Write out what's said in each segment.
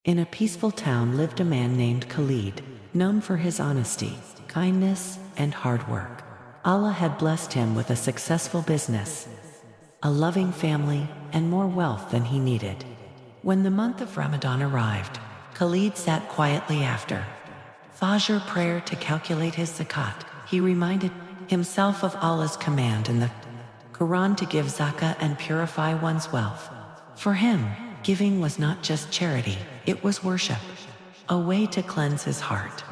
In a peaceful town lived a man named Khalid, known for his honesty, kindness, and hard work. Allah had blessed him with a successful business, a loving family, and more wealth than he needed. When the month of Ramadan arrived, Khalid sat quietly after Fajr prayer to calculate his Zakat. He reminded himself of Allah's command in the Quran to give Zakat and purify one's wealth. For him, giving was not just charity, it was worship, a way to cleanse his heart,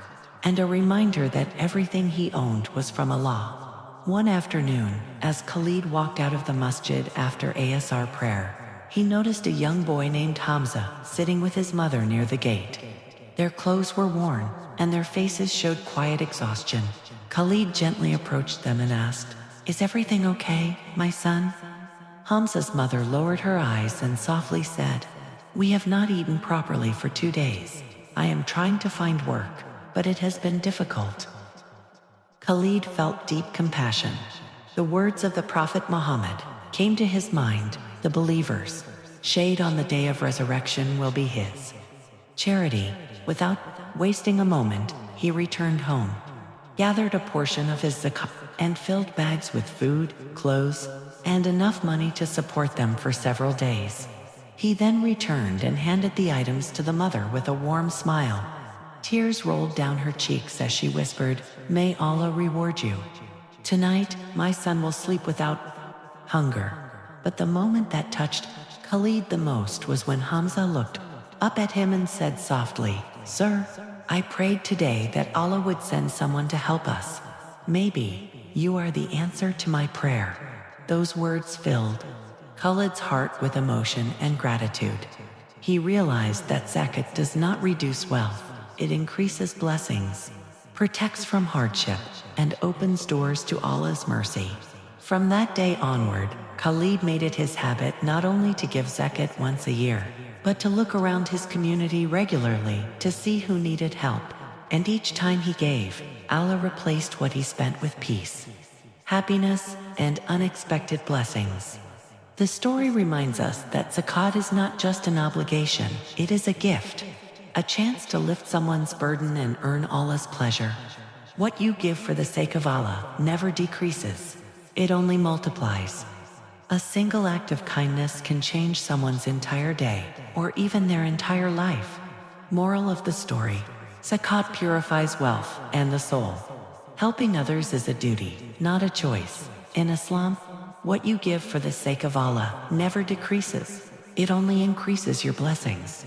and a reminder that everything he owned was from Allah. One afternoon, as Khalid walked out of the masjid after Asr prayer, he noticed a young boy named Hamza sitting with his mother near the gate. Their clothes were worn, and their faces showed quiet exhaustion. Khalid gently approached them and asked, "Is everything okay, my son?" Hamza's mother lowered her eyes and softly said, "We have not eaten properly for 2 days. I am trying to find work, but it has been difficult." Khalid felt deep compassion. The words of the Prophet Muhammad came to his mind, "The believer's shade on the day of resurrection will be his." Charity. Without wasting a moment, he returned home, gathered a portion of his zakat, and filled bags with food, clothes, and enough money to support them for several days. He then returned and handed the items to the mother with a warm smile. Tears rolled down her cheeks as she whispered, "May Allah reward you. Tonight, my son will sleep without hunger." But the moment that touched Khalid the most was when Hamza looked up at him and said softly, "Sir, I prayed today that Allah would send someone to help us. Maybe you are the answer to my prayer." Those words filled Khalid's heart with emotion and gratitude. He realized that Zakat does not reduce wealth, it increases blessings, protects from hardship, and opens doors to Allah's mercy. From that day onward, Khalid made it his habit not only to give Zakat once a year, but to look around his community regularly to see who needed help. And each time he gave, Allah replaced what he spent with peace, happiness, and unexpected blessings. The story reminds us that Zakat is not just an obligation, it is a gift, a chance to lift someone's burden and earn Allah's pleasure. What you give for the sake of Allah never decreases, it only multiplies. A single act of kindness can change someone's entire day, or even their entire life. Moral of the story: Zakat purifies wealth and the soul. Helping others is a duty, not a choice. In Islam, what you give for the sake of Allah never decreases, it only increases your blessings.